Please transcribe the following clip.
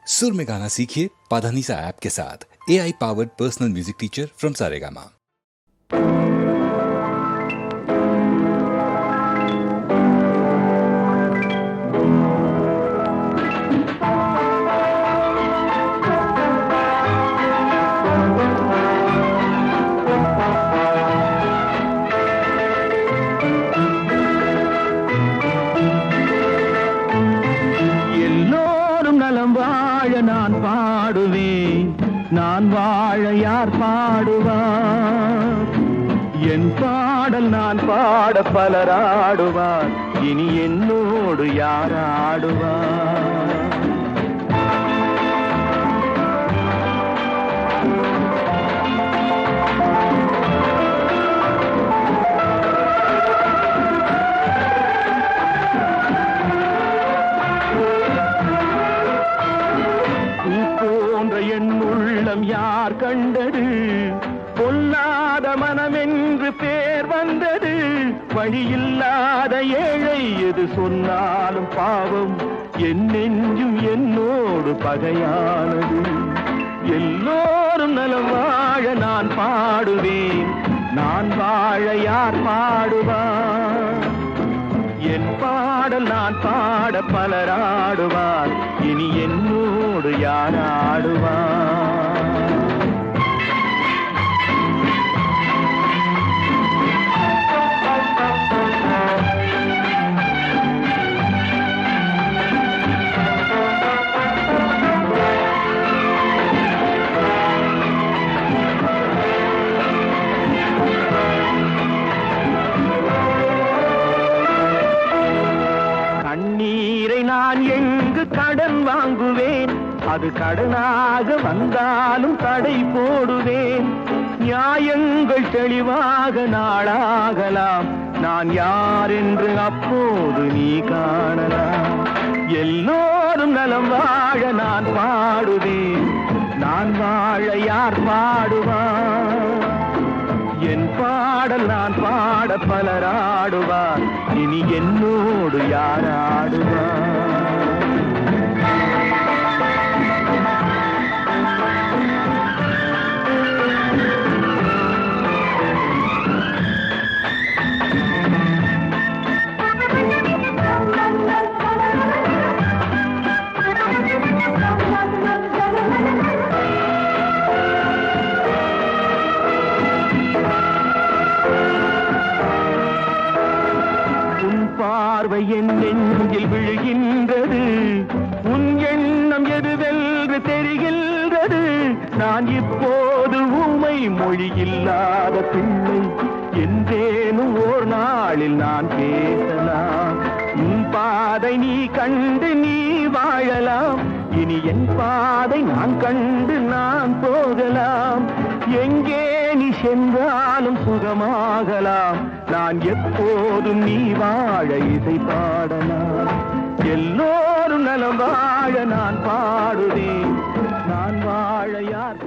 सुर में गाना सीखिए पाधानीसा ऐप के साथ। AI powered personal music teacher from Saregama. நான் பாடுவேன், நான் வாழ யார் பாடுவார்? என் பாடல் நான் பாட பலர் ஆடுவார், இனி என்னோடு யார் ஆடுவார்? என் உள்ளம் யார் கண்டது? பொல்லாத மனம் என்று பேர் வந்தது. வழியில்லாத ஏழை எது சொன்னாலும் பாவம், என் நெஞ்சும் என்னோடு பகையானது. எல்லோரும் நலம் வாழ நான் பாடுவேன், நான் வாழ யார் பாடுவார்? என் பாடல் நான் பாட பலர் ஆடுவார், இனி என்னோடு யார் ஆடுவார்? நான் எங்கு கடன் வாங்குவேன், அது கடனாக வந்தாலும் தடை போடுவேன். நியாயங்கள் தெளிவாக நாளாகலாம், நான் யார் என்று அப்போது நீ காணலாம். எல்லோரும் நலம் வாழ நான் பாடுவேன், நான் வாழ யார் பாடுவார்? என் பாடல் நான் பாட பலர் ஆடுவார், இனி என்னோடு யார் ஆடுவார்? பார்வை என் நெஞ்சில் விழுகின்றது, உன் எண்ணம் எதுவென்று தெரிகின்றது. நான் இப்போது ஊமை மொழி இல்லாத பிள்ளை, என்றேனும் ஓர் நாளில் நான் பேசலாம். உன் பாதை நீ கண்டு நீ வாழலாம், இனி என் பாதை நான் கண்டு நான் போகலாம். எங்கே நீ சென்றாலும் சுகமாகலாம், நான் எப்போதும் நீ வாழ இசை பாடலாம். எல்லோரும் நலம் வாழ நான் பாடுவேன், நான் வாழ யார்